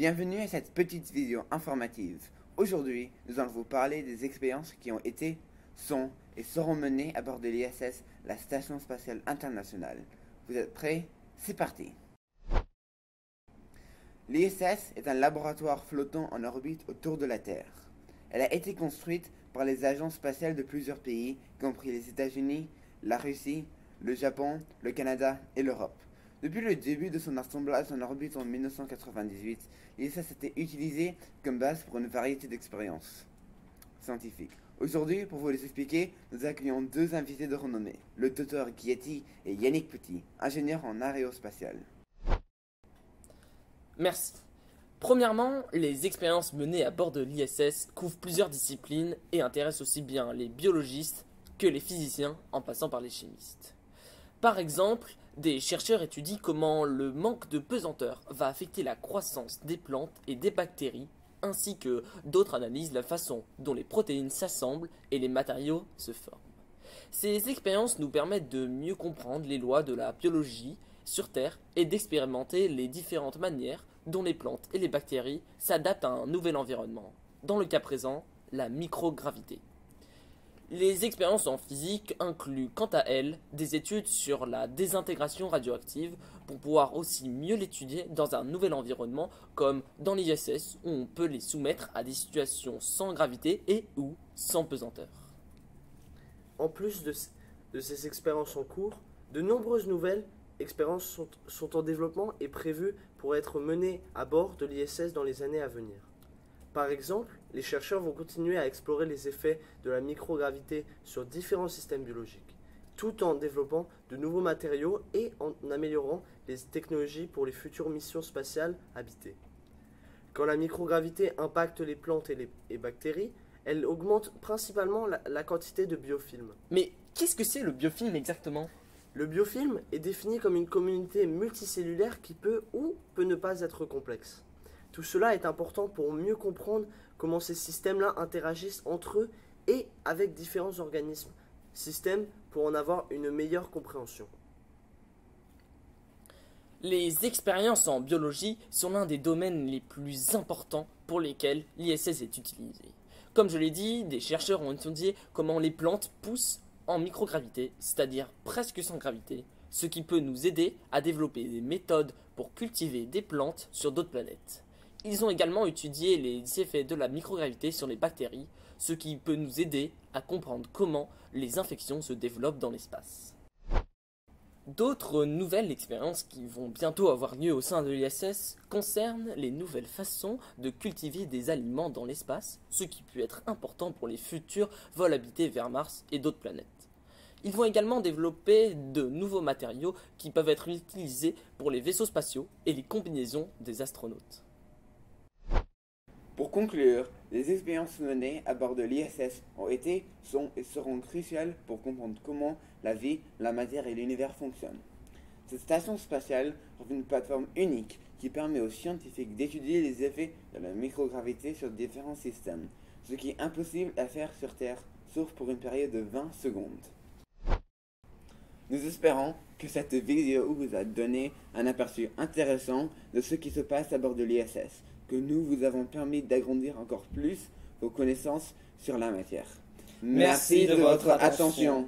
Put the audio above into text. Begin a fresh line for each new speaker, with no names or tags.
Bienvenue à cette petite vidéo informative. Aujourd'hui, nous allons vous parler des expériences qui ont été, sont et seront menées à bord de l'ISS, la Station Spatiale Internationale. Vous êtes prêts? C'est parti! L'ISS est un laboratoire flottant en orbite autour de la Terre. Elle a été construite par les agences spatiales de plusieurs pays, compris les États-Unis, la Russie, le Japon, le Canada et l'Europe. Depuis le début de son assemblage en orbite en 1998, l'ISS a été utilisé comme base pour une variété d'expériences scientifiques. Aujourd'hui, pour vous les expliquer, nous accueillons deux invités de renommée, le Dr Guietti et Yannick Petit, ingénieurs en aérospatial.
Merci. Premièrement, les expériences menées à bord de l'ISS couvrent plusieurs disciplines et intéressent aussi bien les biologistes que les physiciens en passant par les chimistes. Par exemple, des chercheurs étudient comment le manque de pesanteur va affecter la croissance des plantes et des bactéries, ainsi que d'autres analysent la façon dont les protéines s'assemblent et les matériaux se forment. Ces expériences nous permettent de mieux comprendre les lois de la biologie sur Terre et d'expérimenter les différentes manières dont les plantes et les bactéries s'adaptent à un nouvel environnement, dans le cas présent, la microgravité. Les expériences en physique incluent quant à elles des études sur la désintégration radioactive pour pouvoir aussi mieux l'étudier dans un nouvel environnement comme dans l'ISS où on peut les soumettre à des situations sans gravité et ou sans pesanteur.
En plus de ces expériences en cours, de nombreuses nouvelles expériences sont en développement et prévues pour être menées à bord de l'ISS dans les années à venir. Par exemple, les chercheurs vont continuer à explorer les effets de la microgravité sur différents systèmes biologiques, tout en développant de nouveaux matériaux et en améliorant les technologies pour les futures missions spatiales habitées. Quand la microgravité impacte les plantes et les bactéries, elle augmente principalement la quantité de biofilm.
Mais qu'est-ce que c'est le biofilm exactement ?
Le biofilm est défini comme une communauté multicellulaire qui peut ou peut ne pas être complexe. Tout cela est important pour mieux comprendre comment ces systèmes-là interagissent entre eux et avec différents organismes, systèmes pour en avoir une meilleure compréhension.
Les expériences en biologie sont l'un des domaines les plus importants pour lesquels l'ISS est utilisé. Comme je l'ai dit, des chercheurs ont étudié comment les plantes poussent en microgravité, c'est-à-dire presque sans gravité, ce qui peut nous aider à développer des méthodes pour cultiver des plantes sur d'autres planètes. Ils ont également étudié les effets de la microgravité sur les bactéries, ce qui peut nous aider à comprendre comment les infections se développent dans l'espace. D'autres nouvelles expériences qui vont bientôt avoir lieu au sein de l'ISS concernent les nouvelles façons de cultiver des aliments dans l'espace, ce qui peut être important pour les futurs vols habités vers Mars et d'autres planètes. Ils vont également développer de nouveaux matériaux qui peuvent être utilisés pour les vaisseaux spatiaux et les combinaisons des astronautes.
Pour conclure, les expériences menées à bord de l'ISS ont été, sont et seront cruciales pour comprendre comment la vie, la matière et l'univers fonctionnent. Cette station spatiale offre une plateforme unique qui permet aux scientifiques d'étudier les effets de la microgravité sur différents systèmes, ce qui est impossible à faire sur Terre, sauf pour une période de 20 secondes. Nous espérons que cette vidéo vous a donné un aperçu intéressant de ce qui se passe à bord de l'ISS, que nous vous avons permis d'agrandir encore plus vos connaissances sur la matière. Merci de votre attention.